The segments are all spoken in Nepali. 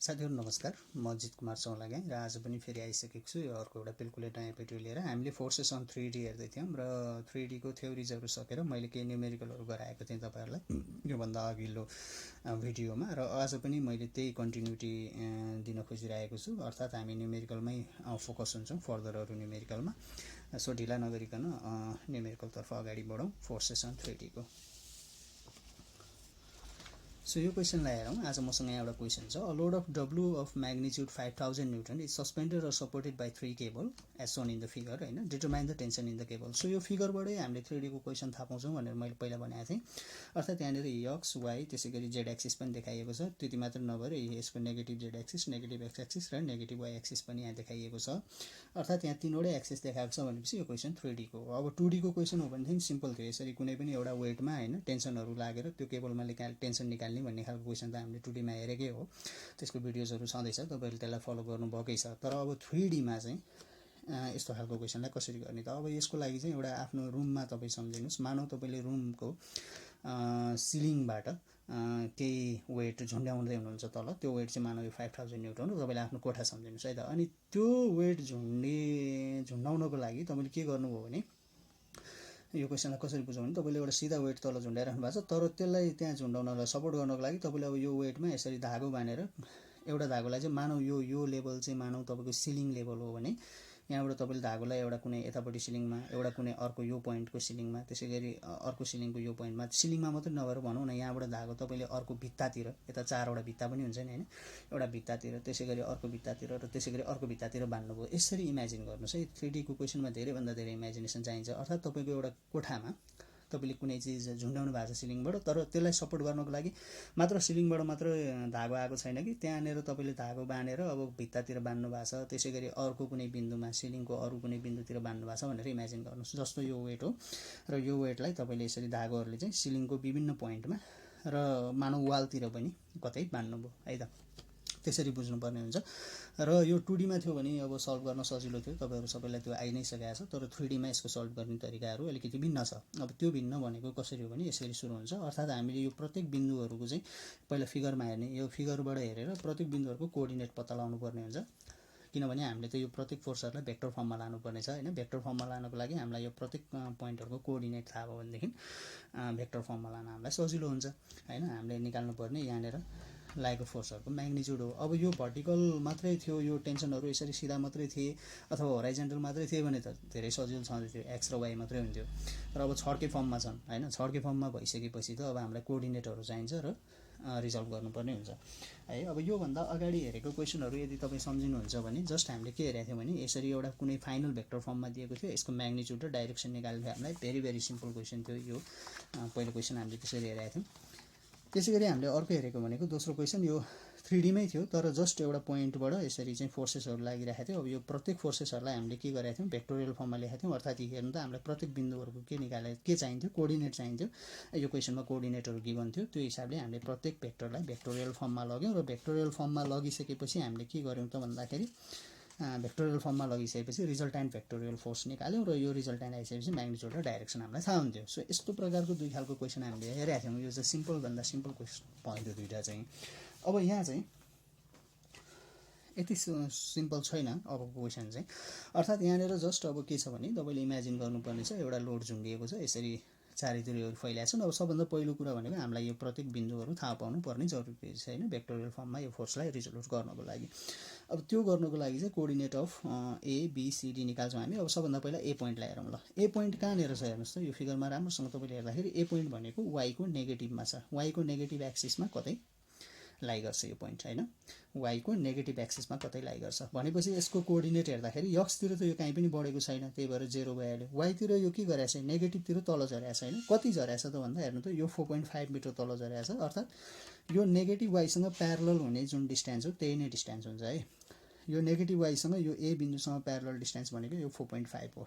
साथीहरु नमस्कार, म अजित कुमार चौलागाई र आज पनि फेरि आइसकेको छु यो अर्को एउटा बिल्कुलै नयाँ भिडियो लिएर। हामीले फोर्सेस अन 3D हेर्दै थियौं र 3D को थ्योरिजहरु सकेर मैले केही न्युमेरिकलहरु गराएको थिएँ तपाईहरुलाई यो भन्दा अघिल्लो भिडियोमा र आज पनि मैले त्यही कन्टिन्युटी दिन खोजिरहेको छु। अर्थात हामी न्युमेरिकलमै फोकस हुन्छौं फर्दरहरु न्युमेरिकलमा। सो ढिला नगरिकन न्युमेरिकल तर्फ अगाडि बढौं फोर्सेस अन 3D को। सो यो क्वेशनलाई हेरौं। आज मसँग एउटा क्वेशन छ। A load of W of magnitude 5000 Newton is suspended or supported by 3 cable as shown in the figure हैन। Determine the tension in the cable. So यो फिगरबाटै हामीले 3D को क्वेशन थाहा पाउँछौं भनेर मैले पहिला भनेको थिएँ। अर्थात यहाँनिर x y त्यसैगरी z एक्सिस पनि देखाइएको छ। त्यति मात्र नभएर यसको negative z axis, negative x axis र नेगेटिभ y एक्सिस पनि यहाँ देखाइएको छ। अर्थात यहाँ तीनवटै एक्सिस देखाएको छ भनेपछि यो क्वेशन 3D को हो। अब 2D को क्वेशन हो भनेदेखि सिम्पल थियो। यसरी कुनै पनि एउटा वेटमा हैन टेन्सनहरु लागेर त्यो केबलमा टेन्सन निकाल्ने भन्ने खालको क्वेशन त हामीले 2D मा हेरेकै हो। त्यसको भिडियोजहरु छँदैछ, तपाईहरुले त्यसलाई फलो गर्नु भएकै छ। तर अब 3D मा चाहिँ यस्तो खालको क्वेशनलाई कसरी गर्ने त? अब यसको लागि चाहिँ एउटा आफ्नो रुममा तपाई सम्झिनुस्। मानौ तपाईले रुमको सिलिङबाट केही वेट झुन्ड्याउँदै हुनुहुन्छ तल। त्यो वेट चाहिँ मानौ यो 5000 न्युटन हो। तपाईले आफ्नो कोठा सम्झिनुस् है त। अनि त्यो वेट झुन्डाउनको लागि तपाईले के गर्नुभयो भने यो क्वेशनलाई कसरी बुझौँ भने तपाईले एउटा सिधा वेट तल झुन्डाइराख्नु भएको छ, तर त्यसलाई त्यहाँ झुन्डाउनलाई सपोर्ट गर्नको लागि तपाईले अब यो वेटमा यसरी धागो बानेर एउटा धागोलाई चाहिँ मानौ यो लेभल चाहिँ मानौ तपाईको सिलिङ लेभल हो भने यहाँबाट तपाईले धागोलाई एउटा कुनै यतापट्टि सिलिङमा, एउटा कुनै अर्को यो पोइन्टको सिलिङमा, त्यसैगरी अर्को सिलिङको यो पोइन्टमा, सिलिङमा मात्र नभएर भनौँ न यहाँबाट धागो तपाईले अर्को भित्तातिर, यता चारवटा भित्ता पनि हुन्छ नि हैन, एउटा भित्तातिर, त्यसैगरी अर्को भित्तातिर र त्यसैगरी अर्को भित्तातिर बान्नुभयो। यसरी इमेजिन गर्नुस् है। 3D को क्वेशनमा धेरै भन्दा धेरै इमेजिनेसन चाहिन्छ। अर्थात तपाईको एउटा कोठामा तपाईले कुनै चीज झुन्डाउनु भएको छ सिलिङबाट, तर त्यसलाई सपोर्ट गर्नको लागि मात्र सिलिङबाट मात्र धागो आएको छैन कि त्यहाँनेर तपाईले धागो बानेर अब भित्तातिर बान्नु भएको छ, त्यसैगरी अर्को कुनै बिन्दुमा सिलिङको अरु कुनै बिन्दुतिर बान्नु भएको छ भनेर इमेजिन गर्नुस्। जस्तो यो वेट हो र यो वेटलाई तपाईले यसरी धागोहरुले चाहिँ सिलिङको विभिन्न पोइन्टमा र मानव वालतिर पनि कतै बान्नुभयो है त। त्यसरी बुझ्नुपर्ने हुन्छ। र यो 2D मा थियो भने अब सल्भ गर्न सजिलो थियो, तपाईहरु सबैलाई त्यो आइ नै सकेको छ। तर 3D मा यसको सल्भ गर्ने तरिकाहरु अलिकति भिन्न छ। अब त्यो भिन्न भनेको कसरी हो भने यसरी सुरु हुन्छ। अर्थात हामीले यो प्रत्येक बिन्दुहरुको चाहिँ पहिला फिगरमा हेर्ने, यो फिगरबाट हेरेर प्रत्येक बिन्दुहरुको कोअर्डिनेट पत्ता लगाउनु पर्ने हुन्छ। किनभने हामीले त यो प्रत्येक फोर्सहरुलाई भेक्टर फर्ममा लानु पर्ने छ हैन। भेक्टर फर्ममा लानको लागि हामीलाई यो प्रत्येक पोइन्टहरुको कोअर्डिनेट थाहा भयो भनेदेखि भेक्टर फर्ममा लान हामीलाई सजिलो हुन्छ हैन। हामीले निकाल्नु पर्ने यहाँनेर लागेको फोर्सहरुको म्याग्निट्युड हो। अब यो भर्टिकल मात्रै थियो, यो टेन्सनहरु यसरी सिधा मात्रै थिए अथवा होराइजन्टल मात्रै थिए भने त धेरै सजिलो छँदै थियो, x र y मात्रै हुन्थ्यो। तर अब छड्के फर्ममा छन् हैन। छड्के फर्ममा भइसकेपछि त अब हामीलाई कोअर्डिनेटहरु चाहिन्छ र रिजल्भ गर्नुपर्ने हुन्छ है। अब यो भन्दा अगाडि हेरेको क्वेशनहरु यदि तपाई सम्झिनुहुन्छ भने जस्ट हामीले के हेरेका थियौं भने यसरी एउटा कुनै फाइनल भेक्टर फर्ममा दिएको थियो, यसको म्याग्निट्युड र डाइरेक्सन निकाल्नु थियो हामीलाई। भेरी सिम्पल क्वेशन थियो यो। पहिलो क्वेशन हामीले त्यसरी हेरेका थियौं। त्यसैगरी हामीले अर्को हेरेको भनेको दोस्रो क्वेशन यो 3D मै थियो, तर जस्ट एउटा पोइन्टबाट यसरी चाहिँ फोर्सेसहरु लागिरहेको थियो। अब यो प्रत्येक फोर्सेसहरुलाई हामीले के गरेका थियौं भेक्टोरियल फर्ममा लेखेका थियौं। अर्थात हेर्नु त हामीलाई प्रत्येक बिन्दुहरुको के चाहिन्थ्यो, कोअर्डिनेट चाहिन्थ्यो। यो क्वेशनमा कोअर्डिनेटहरु गिभन थियो। त्यो हिसाबले हामीले प्रत्येक भेक्टरलाई भेक्टोरियल फर्ममा लग्यौं र भेक्टोरियल फर्ममा लगिसकेपछि हामीले के गर्यौं त भन्दाखेरि भेक्टोरियल फर्ममा लगिसकेपछि रिजल्टेन्ट भेक्टोरियल फोर्स निकाल्यौं र यो रिजल्टेन्ट आइसकेपछि म्याग्निट्युड र डाइरेक्सन हामीलाई थाहा हुन्थ्यो। सो यस्तो प्रकारको दुई खालको क्वेशन हामीले हेरेका थियौं। यो चाहिँ सिम्पल भन्दा सिम्पल क्वेशन भयो दुईटा चाहिँ। अब यहाँ चाहिँ यति सिम्पल छैन अबको क्वेशन चाहिँ। अर्थात यहाँनेर जस्ट अब के छ भने तपाईले इमेजिन गर्नुपर्ने छ एउटा लोड झुन्डिएको छ, यसरी चारैतिर यो फैलिएको छ। अब सबभन्दा पहिलो कुरा भनेको हामीलाई यो प्रत्येक बिन्दुहरु थाहा पाउनु पर्ने जरुरी छ हैन, भेक्टोरियल फर्ममा यो फोर्सलाई रिजोल्भ गर्नको लागि। अब त्यो गर्नको लागि चाहिँ coordinate of A B C D निकाल्छौं हामी। अब सबभन्दा पहिला ए पोइन्टलाई हेरौं ल। ए पोइन्ट कहाँनेर छ हेर्नुस् त। यो फिगरमा राम्रोसँग तपाईले हेर्दाखेरि ए पोइन्ट भनेको y को नेगेटिभमा छ। y को नेगेटिभ एक्सिसमा कतै लाई गर्छ यो पोइन्ट हैन। y को नेगेटिभ एक्सिसमा कतै लाई गर्छ भनेपछि यसको कोअर्डिनेट हेर्दाखेरि x तिर त यो कहीँ पनि बढेको छैन, त्यही भएर 0 भइहाल्यो। y तिर यो के गरेछ नेगेटिभतिर तल झरेको छ हैन। कति झरेको छ त भन्दा हेर्नु त यो 4.5 मिटर तल झरेको छ। अर्थात यो नेगेटिभ y सँग प्यारलल हुने जुन डिस्टेन्स हो त्यही नै डिस्टेन्स हुन्छ है। यो नेगेटिभ y सँग यो a बिन्दुसँग प्यारलल डिस्टेन्स भनेको यो 4.5 हो।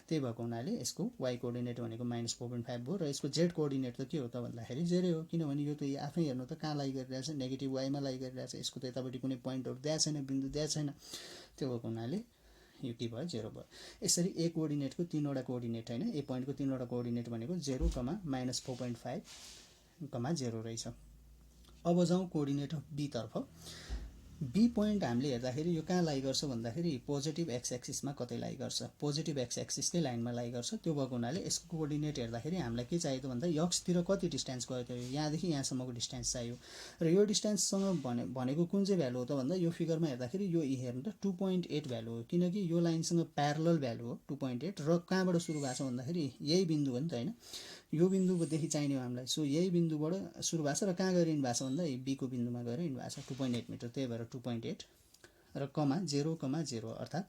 त्यही भएको हुनाले यसको y कोअर्डिनेट भनेको -4.5 हो र यसको z कोअर्डिनेट त के हो त भन्दाखेरि 0 हो। किनभने यो त आफै हेर्नु त कहाँ लाई गरिरहेछ, नेगेटिभ y मा लाई गरिरहेछ। यसको त यतापट्टि कुनै पोइन्टहरु दिएको छैन, बिन्दु दिएको छैन। त्यो भएको हुनाले यो के भयो 0 भयो। यसरी a कोअर्डिनेटको तीनवटा कोअर्डिनेट हैन, a पोइन्टको तीनवटा कोअर्डिनेट भनेको 0, -4.5, 0 रहेछ। अब जाउँ कोअर्डिनेट अफ b तर्फ। बी पोइन्ट हामीले हेर्दाखेरि यो कहाँ लाई गर्छ भन्दाखेरि पोजिटिभ एक्स एक्सिसमा कतै लाई गर्छ, पोजिटिभ एक्स एक्सिसकै लाइनमा लाई गर्छ। त्यो भएको हुनाले यसको कोअर्डिनेट हेर्दाखेरि हामीलाई के चाहियो त भन्दा यक्सतिर कति डिस्टेन्स गयो त, यहाँदेखि यहाँसम्मको डिस्टेन्स चाहियो। र यो डिस्टेन्ससँग भनेको कुन चाहिँ भ्यालु हो त भन्दा यो फिगरमा हेर्दाखेरि यो हेर्नु त 2.8 भ्यालु हो, किनकि यो लाइनसँग प्यारलल भ्यालु हो 2.8। र कहाँबाट सुरु भएको छ भन्दाखेरि यही बिन्दु हो नि त होइन, यो बिन्दुदेखि चाहिने हो हामीलाई। सो यही बिन्दुबाट सुरु भएको छ र कहाँ गएर इन भएको छ भन्दा बीको बिन्दुमा गएर इन भएको छ 2.8 मिटर, त्यही भएर 2.8 र कमा 0,0 अर्थात्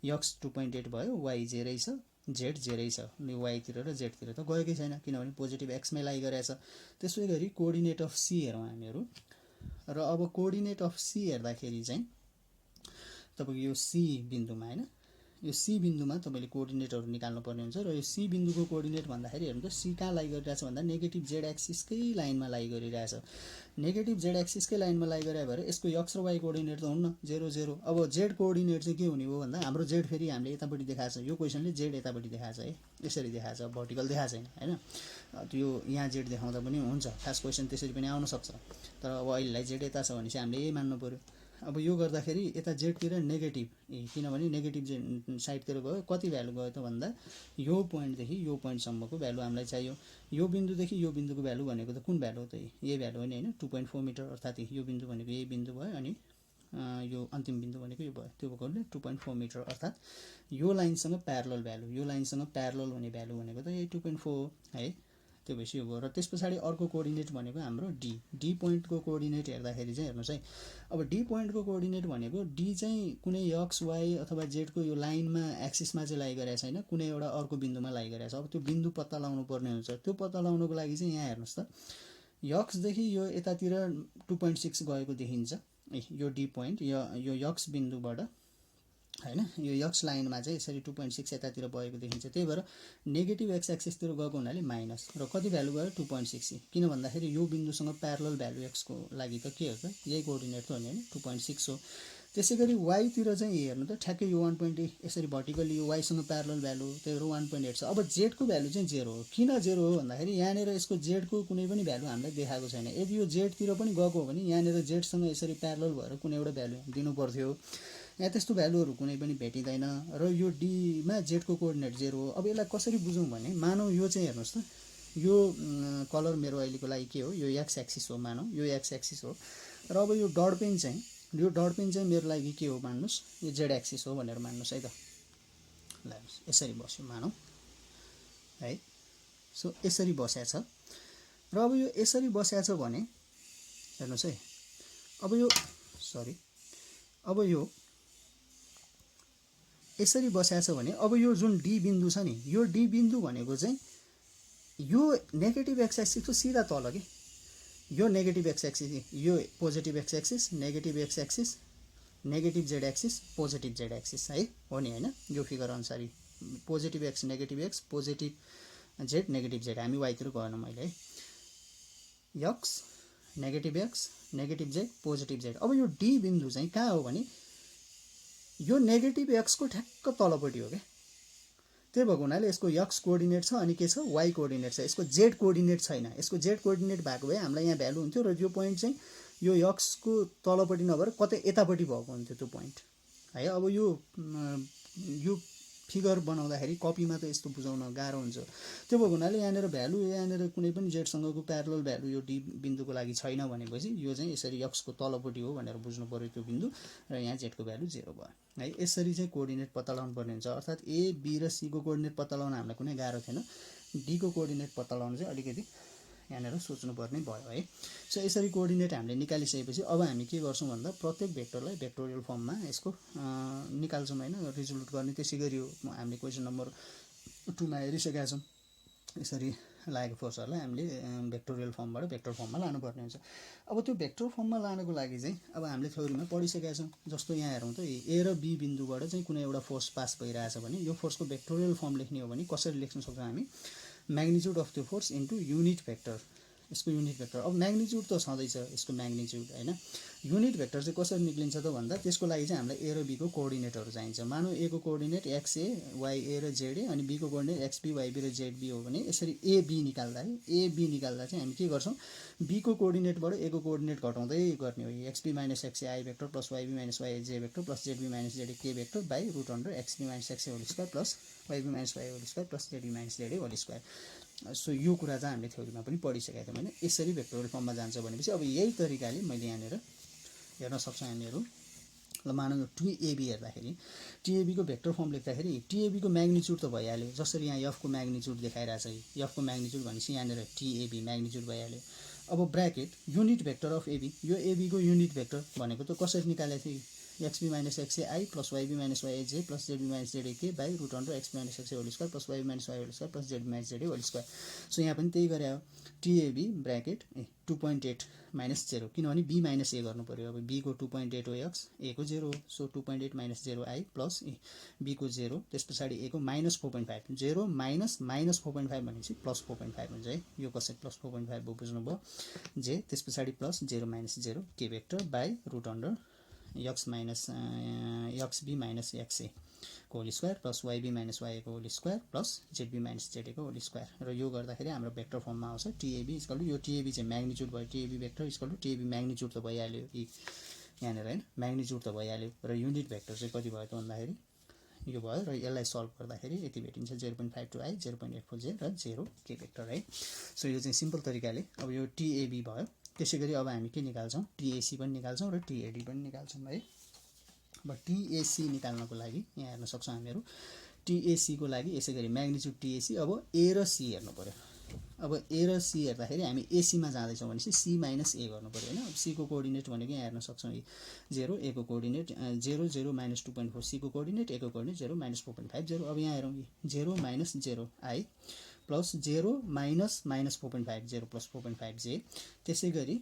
यक्स 2.8 भयो, वाइ जेरै छ, जेड जेरै छ। यो वाइतिर र जेडतिर त गएकै छैन किनभने पोजिटिभ एक्समै लाई गरेछ। त्यसै गरी कोअर्डिनेट अफ सी हेरौँ हामीहरू। र अब कोअर्डिनेट अफ सी हेर्दाखेरि चाहिँ तपाईँको यो सी बिन्दुमा होइन, यो सी बिन्दुमा तपाईँले कोअर्डिनेटहरू निकाल्नु पर्ने हुन्छ। र यो सी बिन्दुको कोअर्डिनेट भन्दाखेरि हेर्नु त सी कहाँ लाई गरिरहेछ भन्दा नेगेटिभ जेड एक्सिसकै लाइनमा लाई गरिरहेछ। नेगेटिभ जेड एक्सिसकै लाइनमा लाई गरे भएर यसको यक्स र वाइ कोअर्डिनेट त हुन्न 0 0। अब जेड कोअर्डिनेट चाहिँ के हुने हो भन्दा हाम्रो जेड फेरि हामीले यतापट्टि देखाएको छ, यो क्वेसनले जेड यतापट्टि देखाएको छ है, यसरी देखाएको छ, भर्टिकल देखाएको छैन होइन। त्यो यहाँ जेड देखाउँदा पनि हुन्छ, खास क्वेसन त्यसरी पनि आउन सक्छ। तर अब अहिलेलाई जेड यता छ भने चाहिँ हामीले यही मान्नु पऱ्यो। अब यो गर्दाखेरि यता जेडतिर नेगेटिभ, किनभने नेगेटिभ जेड साइडतिर गयो, कति भ्यालु गयो त भन्दा यो पोइन्टदेखि यो पोइन्टसम्मको भ्यालु हामीलाई चाहियो। यो बिन्दुदेखि यो बिन्दुको भ्यालु भनेको त कुन भ्यालु हो त, यही भ्यालु हो नि होइन, 2.4 मिटर। अर्थात् यो बिन्दु भनेको यही बिन्दु भयो अनि यो अन्तिम बिन्दु भनेको यो भयो, त्यो भएकोले 2.4 मिटर। अर्थात् यो लाइनसँग प्यारलल भ्यालु, यो लाइनसँग प्यारलल हुने भ्यालु भनेको त यही 2.4 है, त्यो भएपछि यो भयो। र त्यस पछाडि अर्को कोअर्डिनेट भनेको हाम्रो डी पोइन्टको कोअर्डिनेट हेर्दाखेरि चाहिँ हेर्नुहोस् है, अब डी पोइन्टको कोअर्डिनेट भनेको डी चाहिँ कुनै एक्स वाइ अथवा जेडको यो लाइनमा एक्सिसमा चाहिँ लाई गरेको छैन, कुनै एउटा अर्को बिन्दुमा लाई गरेको छ। अब त्यो बिन्दु पत्ता लगाउनु पर्ने हुन्छ। त्यो पत्ता लगाउनुको लागि चाहिँ यहाँ हेर्नुहोस् त, यक्सदेखि यो यतातिर 2.6 गएको देखिन्छ यो डी पोइन्ट, यो यक्स बिन्दुबाट होइन, यो यक्स लाइनमा चाहिँ यसरी 2.6 यतातिर बगेको देखिन्छ। त्यही भएर नेगेटिभ एक्स एक्सिसतिर गएको हुनाले माइनस, र कति भ्यालु गयो 2.6, किन भन्दाखेरि यो बिन्दुसँग प्यारलल भ्यालु एक्सको लागि त के हो त, यही कोअर्डिनेट त हो नि होइन, 2.6 हो। त्यसै गरी वाइतिर चाहिँ हेर्नु त ठ्याक्कै यो 1.8 यसरी भर्टिकली यो वाइसँग प्यारलल भ्यालु, त्यही भएर 1.8 छ। अब जेडको भ्यालु चाहिँ 0 हो। किन 0 हो भन्दाखेरि यहाँनिर यसको जेडको कुनै पनि भ्यालु हामीलाई देखाएको छैन। यदि यो जेडतिर पनि गएको हो भने यहाँनिर जेडसँग यसरी प्यारलल भएर कुनै एउटा भ्यालु दिनु पर्थ्यो, यहाँ त्यस्तो भ्यालुहरू कुनै पनि भेटिँदैन। र यो डीमा जेडको कोअर्डिनेट 0 हो। अब यसलाई कसरी बुझौँ भने मानौँ यो चाहिँ हेर्नुहोस् त, यो कलर मेरो अहिलेको लागि के हो, यो एक्स एक्सिस हो, मानौँ यो एक्स एक्सिस हो। र अब यो डट पेन चाहिँ मेरो लागि के हो मान्नुहोस्, यो जेड एक्सिस हो भनेर मान्नुहोस् है त। ल यसरी बस्यो मानौँ है, सो यसरी बस्या छ। र अब यो यसरी बस्या छ भने हेर्नुहोस् है, अब यो अब यो यसरी बस्या छ भने अब यो जुन डी बिन्दु छ नि, यो डी बिन्दु भनेको चाहिँ यो नेगेटिभ एक्स एक्सिसको सिधा तल के, यो नेगेटिभ एक्स एक्सिस, यो positive x axis, negative x axis, negative Z axis, positive Z axis है, हो नि होइन। यो फिगर अनुसार positive x negative x, positive Z negative Z, हामी वाइतिर गएन मैले है, x negative x negative Z positive Z. अब यो डी बिन्दु चाहिँ कहाँ हो भने यो नेगेटिभ एक्सको ठ्याक्क तलपट्टि हो क्या। त्यही भएको हुनाले यसको यक्स कोअर्डिनेट छ अनि के छ, वाइ कोअर्डिनेट छ, यसको जेड कोअर्डिनेट छैन। यसको जेड कोअर्डिनेट भएको भए हामीलाई यहाँ भ्यालु हुन्थ्यो र यो पोइन्ट चाहिँ यो यक्सको तलपट्टि नभएर कतै यतापट्टि भएको हुन्थ्यो त्यो पोइन्ट है। अब यो फिगर बनाउँदाखेरि कपीमा त यस्तो बुझाउन गाह्रो हुन्छ। त्यो भएको हुनाले यहाँनिर भ्यालु, यहाँनिर कुनै पनि जेडसँगको प्यारलल भ्यालु यो डी बिन्दुको लागि छैन भनेपछि यो चाहिँ यसरी यक्सको तलपट्टि हो भनेर बुझ्नु पर्यो त्यो बिन्दु, र यहाँ जेडको भ्यालु 0 भयो है। यसरी चाहिँ कोअर्डिनेट पत्ता लगाउनु पर्ने हुन्छ। अर्थात् ए बी र सीको कोअर्डिनेट पत्ता लगाउन हामीलाई कुनै गाह्रो थिएन, डीको कोअर्डिनेट पत्ता लगाउन चाहिँ अलिकति यहाँनिर सोच्नुपर्ने भयो है। सो यसरी कोअर्डिनेट हामीले निकालिसकेपछि अब हामी के गर्छौँ भन्दा प्रत्येक भेक्टरलाई भेक्टोरियल फर्ममा यसको निकाल्छौँ होइन, रिजोल्युट गर्ने। त्यसै गरी हामीले क्वेसन नम्बर 2 मा हेरिसकेका छौँ। यसरी लागेको फोर्सहरूलाई हामीले भेक्टोरियल फर्मबाट भेक्टर फर्ममा लानुपर्ने हुन्छ। अब त्यो भेक्टर फर्ममा लानको लागि चाहिँ अब हामीले थ्योरीमा पढिसकेका छौँ। जस्तो यहाँ हेरौँ त, ए र बी बिन्दुबाट चाहिँ कुनै एउटा फोर्स पास भइरहेछ भने यो फोर्सको भेक्टोरियल फर्म लेख्ने हो भने कसरी लेख्न सक्छौँ हामी, म्याग्निट्युड अफ त्यो फोर्स इन्टु युनिट भेक्टर, यसको युनिट भेक्टर। अब म्याग्निट्युड त छँदैछ यसको म्याग्निट्युड होइन, युनिट भेक्टर चाहिँ कसरी निक्लिन्छ त भन्दा त्यसको लागि चाहिँ हामीलाई ए र बी को कोअर्डिनेटहरु चाहिन्छ। मानौ ए को coordinate X A Y A र जेड ए अनि बी को coordinate X B Y B र जेड बी हो भने यसरी ए बी निकाल्दा चाहिँ हामी के गर्छौं, बी को कोअर्डिनेटबाट ए को कोअर्डिनेट घटाउँदै गर्ने हो। X B minus X A I vector plus Y B minus Y A J vector plus Z B minus Z A K vector by root under X B minus X A whole square plus Y B minus Y A whole square plus Z B minus Z A whole square. So यो कुरा चाहिँ हामीले थ्योरीमा पनि पढिसकेका थियौँ हैन। यसरी भेक्टोरियल फर्ममा जान्छ भनेपछि अब यही तरिकाले मैले यहाँनिर हेर्न सक्छु। यहाँनिर ल मानौँ टिएबी हेर्दाखेरि टिएबी को भेक्टर फर्म लेख्दाखेरि टिएबी को म्याग्निट्युड त भइहाल्यो, जसरी यहाँ एफ को म्याग्निट्युड देखाइरहेछ। एफ को म्याग्निट्युड भनेपछि यहाँनिर टिएबी म्याग्निट्युड भइहाल्यो। अब bracket unit vector of A B, यो एबी को युनिट भेक्टर भनेको त कसरी निकालेको थियो, X B minus X A I plus Y B minus Y A J plus Z B minus Z A K by root under X minus X A whole square plus Y B minus Y whole square plus Z B minus Z A whole square. So यहाँ पनि त्यही गरे हो, टिएबी ब्र्याकेट 2.8 माइनस 0, किनभने बी माइनस ए गर्नु पर्यो। अब बी को 2.8 हो एक्स, ए को 0 हो, so 2.8 minus 0 i plus B को 0, त्यस पछाडि ए को माइनस 4.5, 0 माइनस माइनस 4.5 भनेपछि प्लस 4.5 हुन्छ है। यो कसरी प्लस 4.5 भयो बुझ्नुभयो, जे त्यस पछाडि plus 0 minus 0 K vector by root under X minus X B minus X A को whole square plus Y B minus Y A को whole square plus Z B minus Z A को होल स्क्वायर। र यो गर्दाखेरि हाम्रो भेक्टर फर्ममा आउँछ टिएबी इक्वल टु, यो टिएबी चाहिँ म्याग्निट्युड भयो, टिएबी भेक्टर इक्वल टु टिएबी म्याग्निट्युड त भइहाल्यो यहाँनिर हैन, म्याग्निट्युड त भइहाल्यो। र युनिट भेक्टर चाहिँ कति भयो त भन्दाखेरि यो भयो। र यसलाई सल्भ गर्दाखेरि यति भेटिन्छ 0.52 आई 0.84 जे र 0 के भेक्टर है। सो यो चाहिँ सिम्पल तरिकाले अब यो टिएबी भयो। त्यसै गरी अब हामी के निकाल्छौँ, टिएसी पनि निकाल्छौँ र टिएडी पनि निकाल्छौँ है। अब टिएसी निकाल्नको लागि यहाँ हेर्न सक्छौँ हामीहरू, टिएसी को लागि यसै गरी म्याग्निट्युड टिएसी। अब ए र सी हेर्नु पर्यो। अब ए र सी हेर्दाखेरि हामी एसीमा जाँदैछौँ भनेपछि सी माइनस ए गर्नु पर्यो हैन। अब सी को कोअर्डिनेट भनेको यहाँ हेर्न सक्छौँ 0, ए को कोअर्डिनेट 0 0 माइनस 2.4, सी को कोअर्डिनेट ए को कोअर्डिनेट 0 माइनस 4.5 0। अब यहाँ हेरौँ 0 minus 0 i plus 0 minus minus 4.5 0 plus 4.5 जे, त्यसै गरी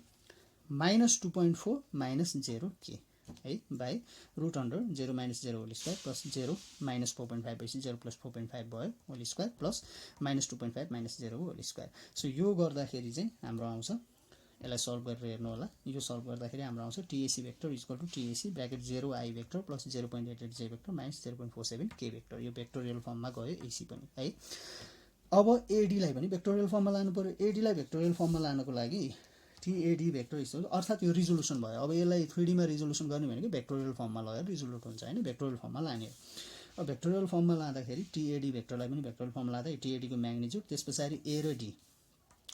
माइनस 2.4 माइनस 0 के है by root under 0 minus 0 whole square plus 0 minus 4.5 भएपछि 0 प्लस 4.5 भयो whole square plus minus 2.5 minus 0 whole square. So यो गर्दाखेरि चाहिँ हाम्रो आउँछ, यसलाई सल्भ गरेर हेर्नु होला। यो सल्भ गर्दाखेरि हाम्रो आउँछ T A C vector equal to T A C bracket 0 I vector plus 0.88 J vector minus 0.47 के भेक्टर। यो भेक्टोरियल फर्ममा गयो एसी पनि है। अब एडीलाई पनि भेक्टोरियल फर्ममा लानु पर्यो। एडीलाई भेक्टोरियल फर्ममा लानको लागि टिएडी भेक्टर इक्वल अर्थात् यो रिजोल्युसन भयो। अब यसलाई 3D मा रिजोल्युसन गर्ने भनेको भेक्टोरियल फर्ममा लगेर रिजोल्युट हुन्छ हैन, भेक्टोरियल फर्ममा लाने हो। अब भेक्टोरियल फर्ममा लाँदाखेरि टिएडी भेक्टरलाई पनि भेक्टोरियल फर्ममा लाँदा टिएडी को म्याग्निट्युड, त्यसपछि ए र डी।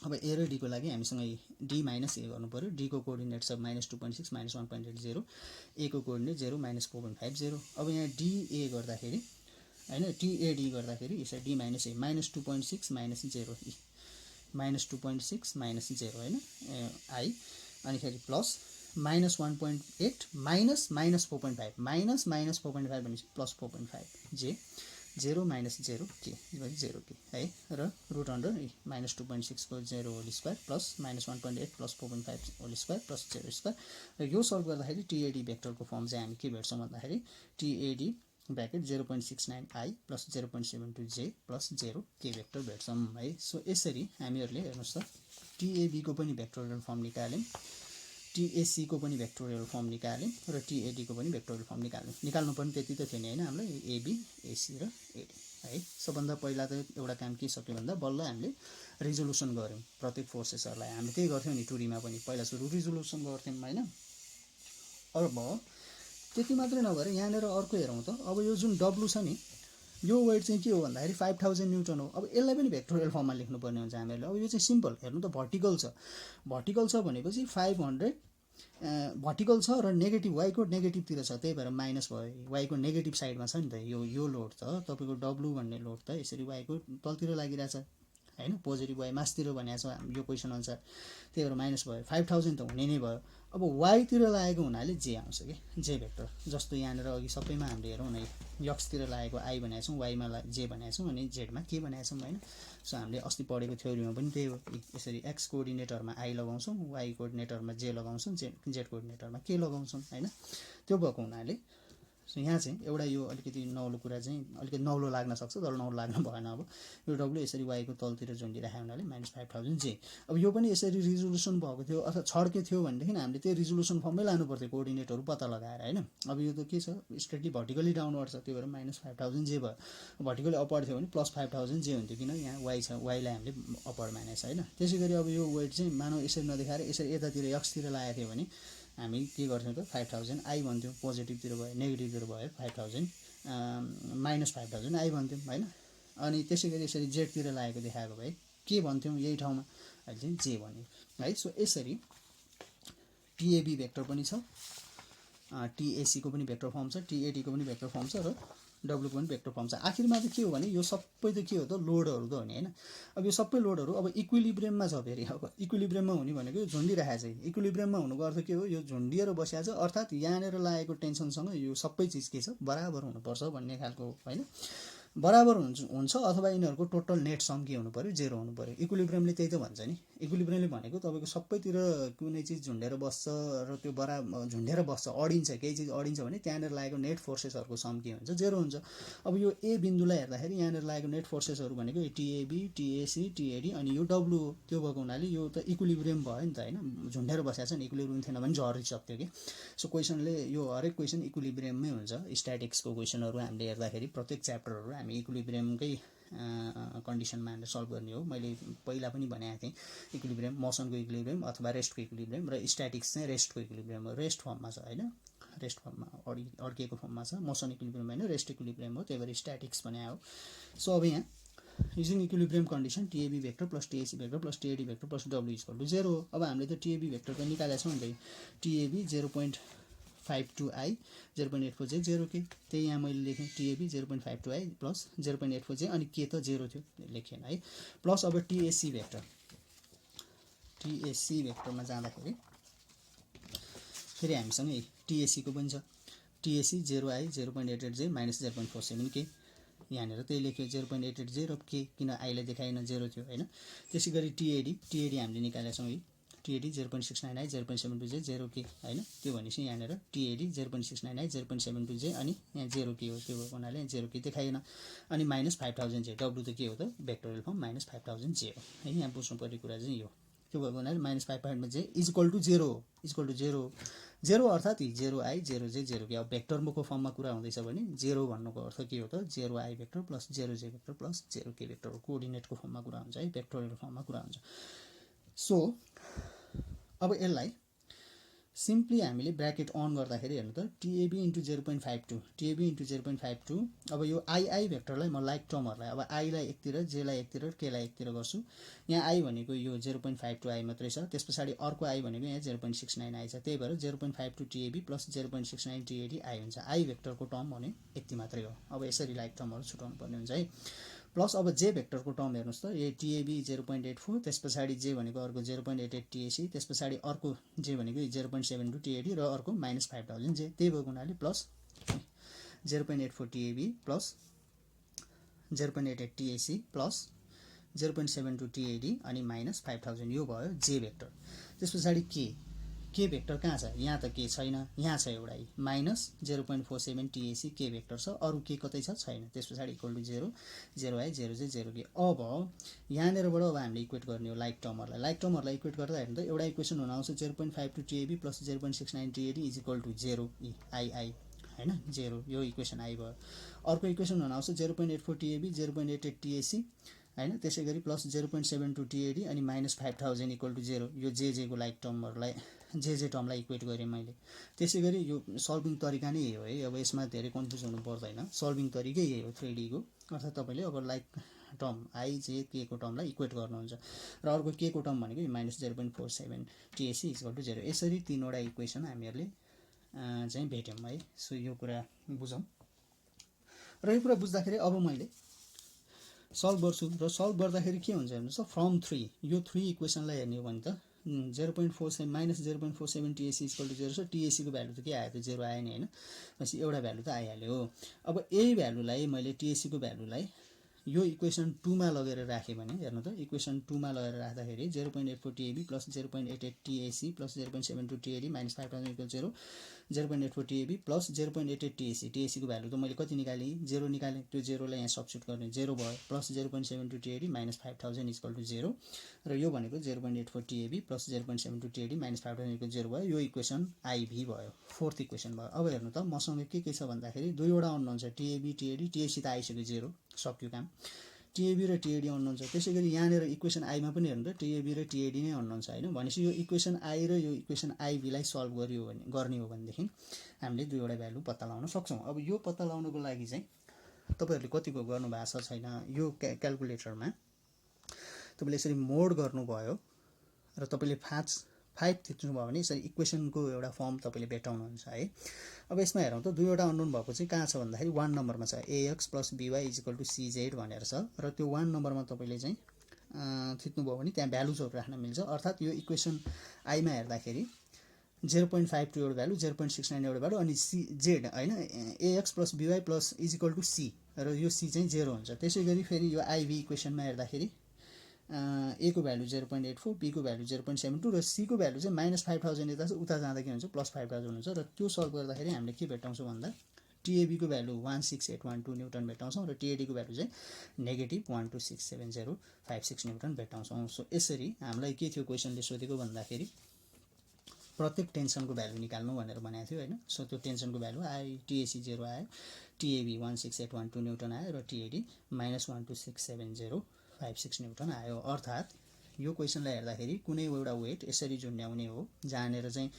अब ए र डी को लागि हामीसँग डी माइनस ए गर्नु पर्यो। डी को कोअर्डिनेट छ माइनस 2.6 माइनस 1.80, ए को कोअर्डिनेट 0 माइनस 4.50। अब यहाँ डिए गर्दाखेरि हैन, टिएडी गर्दाखेरि यसरी डी माइनस ए माइनस 2.6 माइनस 0 माइनस 2.6 माइनस 0 हैन आई, अनिखेरि plus minus 1.8 minus minus 4.5 minus minus 4.5 भनेपछि प्लस 4.5 जे 0 माइनस 0 के 0 के है। र रुट अन्डर माइनस 2.6 को 0 whole square plus minus 1.8 plus 4.5 whole square plus 0 square. र यो सल्भ गर्दाखेरि टिएडी भेक्टरको फर्म चाहिँ हामी के भेट्छौँ भन्दाखेरि टिएडी ब्र्याकेट 0.69 आई प्लस 0.72 जे प्लस 0 के भेक्टर भेट्छौँ है। सो यसरी हामीहरूले हेर्नुहोस् त टिएबी को पनि भेक्टोरियल फर्म निकाल्यौँ, टिएसी को पनि भेक्टोरियल फर्म निकाल्यौँ र टिएडी को पनि भेक्टोरियल फर्म निकाल्यौँ। निकाल्नु पनि त्यति त थिएन हैन हामीलाई, एबी एसी र एडी है। सबभन्दा पहिला त एउटा काम के सक्यो भन्दा बल्ल हामीले रिजोल्युसन गऱ्यौँ प्रत्येक फोर्सेसहरूलाई। हामीले त्यही गर्थ्यौँ नि 2D मा पनि, पहिला सुरु रिजोल्युसन गर्थ्यौँ हैन। अब त्यति मात्रै नभएर यहाँनिर अर्को हेरौँ त। अब यो जुन डब्लु छ नि, यो वेट चाहिँ के हो भन्दाखेरि 5000 न्युटन हो। अब यसलाई पनि भेक्टोरियल फर्ममा लेख्नुपर्ने हुन्छ हामीहरूले। अब यो चाहिँ सिम्पल हेर्नु त, भर्टिकल छ, भर्टिकल छ भनेपछि 500 भर्टिकल छ र नेगेटिभ वाई को नेगेटिभतिर छ, त्यही भएर माइनस भयो। वाई को नेगेटिभ साइडमा छ नि त यो लोड त तपाईँको डब्लु भन्ने लोड त यसरी वाई को तलतिर लागिरहेछ हैन, पोजिटिभ वाई मासतिर भनेको छ यो क्वेसन अनुसार, त्यही भएर माइनस भयो। 5000 त हुने नै भयो। अब वाईतिर लागेको हुनाले जे आउँछ कि जे भेक्टर, जस्तो यहाँनिर अघि सबैमा हामीले हेरौँ न, एक्सतिर लागेको आई भनेको छौँ, वाईमा जे भनेको छौँ अनि जेडमा के भनेको छौँ हैन। सो हामीले अस्ति पढेको थ्योरीमा पनि त्यही हो, यसरी एक्स कोअर्डिनेटरमा आई लगाउँछौँ, वाई कोअर्डिनेटरमा जे लगाउँछौँ, जेड कोअर्डिनेटरमा के लगाउँछौँ हैन। त्यो भएको हुनाले सो यहाँ चाहिँ एउटा यो अलिकति नौलो कुरा चाहिँ अलिकति नौलो लाग्न सक्छ तर नौलो लाग्न भएन। अब यो डब्लु यसरी वाईको तलतिर झुन्डिराखेको हुनाले -5000 जे। अब यो पनि यसरी रिजोल्युसन भएको थियो अथवा छड्के थियो भनेदेखि हामीले त्यो रिजोल्युसन फर्ममै लानु पर्थ्यो कोअर्डिनेटहरू पत्ता लगाएर हैन। अब यो त के छ स्ट्रेटली भर्टिकली डाउनवर्ड छ त्यो भएर -5000 जे भयो। भर्टिकली अपवर्ड थियो भने +5000 जे हुन्थ्यो किन यहाँ वाई छ वाईलाई हामीले अपवर्ड मानेछ हैन। त्यसैगरी अब यो वेट चाहिँ मानव यसरी नदेखाएर यसरी यतातिर एक्सतिर लागेको थियो भने हामी के गर्थ्यौँ त 5000 आई भन्थ्यौँ। पोजिटिभतिर भयो नेगेटिभतिर भयो 5000 -5000 आई भन्थ्यौँ हैन। अनि त्यसैगरी यसरी जेडतिर लागेको देखाएको भए के भन्थ्यौँ यही ठाउँमा अहिले चाहिँ जे भन्यो है। सो यसरी टिएबी भेक्टर पनि छ, टिएसी को पनि भेक्टर फर्म छ, टिएडी को पनि भेक्टर फर्म छ र डब्लु को पनि भेक्टर फर्म छ। आखिरमा चाहिँ के हो भने यो सबै त के हो त लोडहरू त हो नि हैन। अब यो सबै लोडहरू अब इक्विलिब्रियममा छ फेरि। अब इक्विलिब्रियममा हुने भनेको यो झुन्डिरहेको छ। इक्विलिब्रियममा हुनुको अर्थ के हो यो झुन्डिएर बसिएको छ अर्थात् यहाँनिर लागेको टेन्सनसँग यो सबै चिज के छ बराबर हुनुपर्छ भन्ने खालको हैन। बराबर हुन्छ अथवा यिनीहरूको टोटल नेट सम के हुनु पर्यो 0 हुनु पर्यो। इक्विलिब्रियमले त्यही त भन्छ नि। इक्विलिब्रियमले भनेको तपाईँको सबैतिर कुनै चिज झुन्डेर बस्छ र त्यो झुन्डेर बस्छ अडिन्छ केही चिज अडिन्छ भने त्यहाँनिर लागेको नेट फोर्सेसहरूको सम के हुन्छ 0 हुन्छ। अब यो ए बिन्दुलाई हेर्दाखेरि यहाँनिर लागेको नेट फोर्सेसहरू भनेको टिएबी टिएसी टिएडी अनि यो डब्लु हो। त्यो भएको हुनाले यो त इक्विलिब्रियम भयो नि त हैन। झुन्डेर बसेको छ नि इक्विलिब्रियम थिएन भने झरिसक्थ्यो कि। सो क्वेसनले यो हरेक क्वेसन इक्विलिब्रियममै हुन्छ। स्ट्याटिक्सको क्वेसनहरू हामीले हेर्दाखेरि प्रत्येक च्याप्टरहरू हामी इक्विलिब्रियमकै कन्डिसनमा हामीले सल्भ गर्ने हो। मैले पहिला पनि भनेको थिएँ इक्विलिब्रियम मोसनको इक्विलिब्रियम अथवा रेस्टको इक्विलिब्रियम र स्ट्याटिक्स चाहिँ रेस्टको इक्विलिब्रियम हो। रेस्ट फर्ममा छ हैन। रेस्ट फर्ममा अड्किएको फर्ममा छ। मोसन इक्विलिब्रियम हैन रेस्ट इक्विलिब्रियम हो त्यही भएर स्ट्याटिक्स भने हो। सो अब यहाँ using equilibrium condition T A B vector plus T A C vector plus T A D vector plus W equal to 0 हो। अब हामीले त टिएबी भेक्टर त निकालेको छौँ नि त टिएबी 0.52i 0.84 जे 0 के त्यही यहाँ मैले लेखेँ टिएबी 0.52i प्लस 0.84 जे अनि के त 0 थियो लेखेन है। प्लस अब टिएसी भेक्टरमा जाँदाखेरि फेरि हामीसँग टिएसी को पनि छ। टिएसी 0i 0.88 जे माइनस 0.47 के यहाँनिर त्यही लेख्यो 0.88 जे र के किन आईलाई देखाएन 0 थियो हैन। त्यसै गरी टिएडी हामीले निकालेका छौँ है। टिएडी 0.69i 0.72 जे 0 के हैन। त्यो भनेपछि यहाँनिर टिएडी 0.69i 0.72 जे अनि यहाँ 0 के हो त्यो भएको हुनाले 0 के देखाएन। अनि -5000 जे डब्लु त के हो त भेक्टोरियल फर्म -5000 जे हो है। यहाँ बुझ्नु पर्ने कुरा चाहिँ यो त्यो भएको हुनाले -5.5 जे इक्वल टु 0 हो। इक्वल टु 0 अर्थात् 0i 0 जे 0 के। अब भेक्टरको फर्ममा कुरा हुँदैछ भने 0 भन्नुको अर्थ के हो त 0i भेक्टर प्लस 0 जे भेक्टर प्लस 0 के भेक्टर हो। कोअर्डिनेटको फर्ममा कुरा हुन्छ है भेक्टोरियल फर्ममा कुरा हुन्छ। सो अब यसलाई सिम्पली हामीले ब्र्याकेट अन गर्दाखेरि हेर्नु त टिएबी इन्टु 0.52 टिएबी इन्टु 0.52। अब यो आई भेक्टरलाई म लाइक टर्महरूलाई अब आईलाई एकतिर जेलाई एकतिर केलाई एकतिर गर्छु। यहाँ आई भनेको यो 0.52i मात्रै छ। त्यस पछाडि अर्को आई भनेको यहाँ 0.69i छ। त्यही भएर 0.52 टिएबी प्लस 0.69 टिएडी आई हुन्छ। आई भेक्टरको टर्म भने यति मात्रै हो। अब यसरी लाइक टर्महरू छुटाउनु पर्ने हुन्छ है। प्लस अब जे भेक्टरको टर्म हेर्नुहोस् त यो टिएबी 0.84 त्यस पछाडि जे भनेको अर्को 0.88 टिएसी त्यस पछाडि अर्को जे भनेको 0.72 टिएडी र अर्को -5000 जे त्यही भएको हुनाले प्लस 0.84 टिएबी प्लस 0.88 टिएसी प्लस 0.72 टिएडी अनि -5000 यो भयो जे भेक्टर। त्यस पछाडि के भेक्टर कहाँ छ यहाँ त के छैन यहाँ छ एउटा -0.47 टिएसी के भेक्टर छ अरु के कतै छ छैन। त्यस पछाडि इक्वल टु 0 0i 0 जे 0 के। अब यहाँनिरबाट अब हामीले इक्वेट गर्ने हो लाइक टर्महरूलाई इक्वेट गर्दा हेर्नु त एउटा इक्वेसन हुन आउँछ 0.52 T A B plus 0.69 T A D is equal to 0 I हैन 0 यो इक्वेसन आई भयो। अर्को इक्वेसन हुन आउँछ 0.84 टिएबी 0.88 टिएसी हैन त्यसै गरी प्लस 0.72 टिएडी अनि -5000 इक्वल टु 0 यो जे को लाइक टर्महरूलाई जे टर्मलाई इक्वेट गरेँ मैले। त्यसै गरी यो सल्भिङ तरिका नै यही हो है। अब यसमा धेरै कन्फ्युज हुनु पर्दैन। सल्भिङ तरिकै यही हो 3D को अर्थात् तपाईले अब लाइक टर्म आई जे के को टर्मलाई इक्वेट गर्नुहुन्छ र अर्को के को टर्म भनेको -0.47 टिएसी इक्वल टु 0। यसरी तीनवटा इक्वेसन हामीहरूले चाहिँ भेट्यौँ है। सो यो कुरा बुझौँ र यो कुरा बुझ्दाखेरि अब मैले सल्भ गर्छु र सल्भ गर्दाखेरि के हुन्छ हेर्नुहोस् त फ्रम 3 यो 3 इक्वेसनलाई हेर्ने हो भने त 0.47 -0.47 टिएसी इक्वल टु 0 छ। टिएसी को भ्यालु त के आयो त 0 आयो नि हैन। भनेपछि एउटा भ्यालु त आइहाल्यो। अब यही भ्यालुलाई मैले टिएसी को भ्यालुलाई यो इक्वेसन 2 मा लगेर राख्यो भने हेर्नु त इक्वेसन 2 मा लगेर राख्दाखेरि 0.84 TeB plus 0.88 TAC plus 0.72 TAD minus 5000 equal 0 0.84 TeB plus 0.88 TAC TAC को भ्यालु त मैले कति निकालेँ 0 निकालेँ त्यो 0 लाई यहाँ सब्स्टिट्युट गर्ने 0 भयो plus 0.72 TAD minus 5000 equal to 0 र यो भनेको 0.84 TAB plus 0.72 TAD minus 5000 equal 0 भयो यो इक्वेसन IV भयो फोर्थ इक्वेसन भयो अब हेर्नु त मसँग के छ भन्दाखेरि दुईवटा अननोन छ TAB TAD TAC त आइसक्यो 0 सक्यो काम TAB र TAD अननोन छ त्यसैगरी यहाँनेर इक्वेसन I मा पनि हेर्नु त TAB र TAD नै अननोन छ हैन भनेपछि यो इक्वेसन I र यो इक्वेसन IV लाई सल्भ गरियो भने गर्ने हो भनेदेखि हामीले दुईवटा भ्यालु पत्ता लगाउन सक्छौं अब यो पत्ता लगाउनको लागि चाहिँ तपाईहरुले कतिको गर्नु भएको छ छैन यो क्याल्कुलेटरमा तपाईले यसरी मोड गर्नुभयो र तपाईले 5 थिच्नु भयो भने यसरी इक्वेसनको एउटा फर्म तपाईले भेटाउनुहुन्छ है अब यसमा हेरौं त दुईवटा अननोन भएको चाहिँ कहाँ छ भन्दाखेरि 1 नम्बरमा छ ax + by = cz भनेर छ र त्यो 1 नम्बरमा तपाईले चाहिँ थिच्नु भयो भने त्यहाँ भ्यालुजहरु राख्न मिल्छ अर्थात यो इक्वेसन I मा हेर्दाखेरि 0.52 एउटा भ्यालु 0.69 एउटा भ्यालु अनि z हैन ax + by = c र यो c चाहिँ 0 हुन्छ त्यसैगरी फेरि यो IV इक्वेसनमा हेर्दाखेरि a को भ्यालु 0.84 b को भ्यालु 0.72 र c को भ्यालु चाहिँ -5000 यता उता जाँदा के हुन्छ +5000 हुन्छ र त्यो सल्भ गर्दाखेरि हामीले के भेट्टाउँछौं भन्दा TAB को भ्यालु 16812 न्युटन भेट्टाउँछौं र TAD को भ्यालु चाहिँ -1267056 न्युटन भेट्टाउँछौं सो यसरी हामीलाई के थियो क्वेशनले सोधेको भन्दाखेरि प्रत्येक टेन्सनको भ्यालु निकाल्नु भनेर भनेको थियो हैन सो त्यो टेन्सनको भ्यालु TAC 0 आयो TAB 16812 न्युटन आयो र TAD -1267056 न्युटन आयो अर्थात यो क्वेशनलाई हेर्दाखेरि कुनै एउटा वेट यसरी जुन्याउने हो जहाँनेर चाहिँ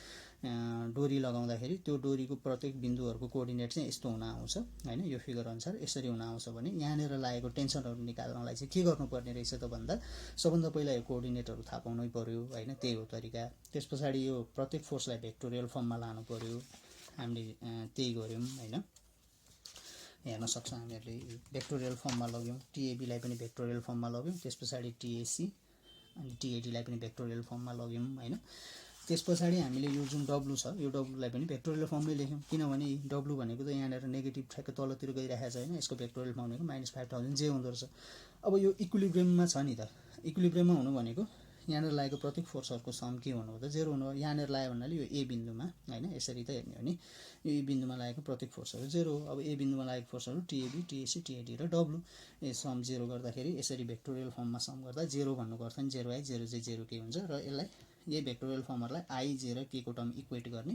डोरी लगाउँदाखेरि त्यो डोरीको प्रत्येक बिन्दुहरुको कोअर्डिनेट चाहिँ यस्तो हुन आउँछ हैन यो फिगर अनुसार यसरी हुन आउँछ भने यहाँनेर लागेको टेन्सनहरु निकाल्नलाई चाहिँ के गर्नुपर्ने रहेछ त भन्दा सबभन्दा पहिला यो कोअर्डिनेटहरु थाहा पाउनै पर्यो हैन त्यही हो तरिका त्यसपछि यो प्रत्येक फोर्सलाई भेक्टोरियल फर्ममा लानु पर्यो हामीले त्यही गर्यौं हैन हेर्न सक्छौं हामीहरुले भेक्टोरियल फर्ममा लग्यौं TAB लाई पनि भेक्टोरियल फर्ममा लग्यौं त्यसपछि TAC अनि TAD लाई पनि भेक्टोरियल फर्ममा लग्यौं हैन त्यसपछि हामीले यो जुन W छ यो W लाई पनि भेक्टोरियल फर्ममै लेख्यौं किनभने W भनेको त यहाँनेर नेगेटिभ ठ्याक्क तलतिर गइराखेको छ हैन यसको भेक्टोरियल फर्म भनेको -5000 जे हुँदो रहेछ अब यो इक्विलिब्रियममा छ नि त इक्विलिब्रियममा हुनु भनेको यहाँनेर लागेको प्रत्येक फोर्सहरुको सम के हुनु हो त 0 हुनु हो यहाँनेर लाग्यो भन्नाले यो A बिन्दुमा हैन यसरी त हेर्ने हो नि यो A बिन्दुमा लागेको प्रत्येक फोर्सहरु 0 हो अब A बिन्दुमा लागेको फोर्सहरु TAB TAC TAD र W यो सम 0 गर्दाखेरि यसरी भेक्टोरियल फर्ममा सम गर्दा 0 भन्नुको अर्थ नि 0 आइ 0 चाहिँ 0 के हुन्छ र यसलाई यही भेक्टोरियल फर्महरुलाई I J र K को टर्म इक्वेट गर्ने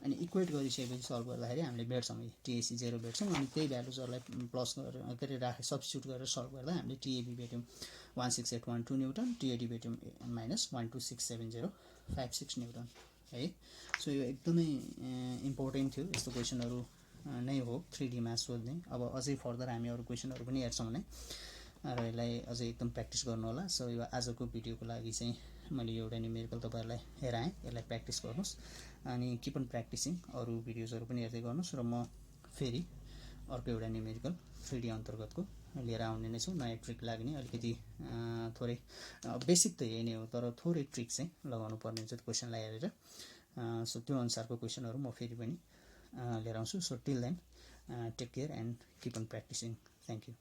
अनि इक्वेट गरिसकेपछि सल्भ गर्दाखेरि हामीले भेट्छौं TAC 0 भेट्छौं अनि त्यही भ्यालुजहरुलाई प्लस गरेर के राखे सब्स्टिट्युट गरेर सल्भ गर्दा हामीले TAB भेट्यौं 16812 न्युटन TAD भेट्यौं -1267056 न्युटन है सो यो एकदमै इम्पोर्टेन्ट थियो यस्तो क्वेशनहरु नै हो 3D मा सोध्ने अब अझै फर्दर हामी अरु क्वेशनहरु पनि हेर्छौं नै र यसलाई अझै एकदम प्र्याक्टिस गर्नु होला सो यो आजको भिडियोको लागि चाहिँ मैले यो एउटा न्युमेरिकल तपाईहरुलाई हेराएँ यसलाई प्र्याक्टिस गर्नुस् अनि किप अन प्र्याक्टिसिङ अरु भिडियोजहरु पनि हेर्दै गर्नुस् र म फेरि अर्को एउटा न्युमेरिकल 3D अन्तर्गतको लिएर आउने नै छु नयाँ ट्रिक लाग्ने अलिकति थोरै बेसिक त यही नै हो तर थोरै ट्रिक चाहिँ लगाउनु पर्ने हुन्छ क्वेशनलाई हेरेर सो त्यो अनुसारको क्वेशनहरु म फेरि पनि लिएर आउँछु so till then take care and keep on practising thank you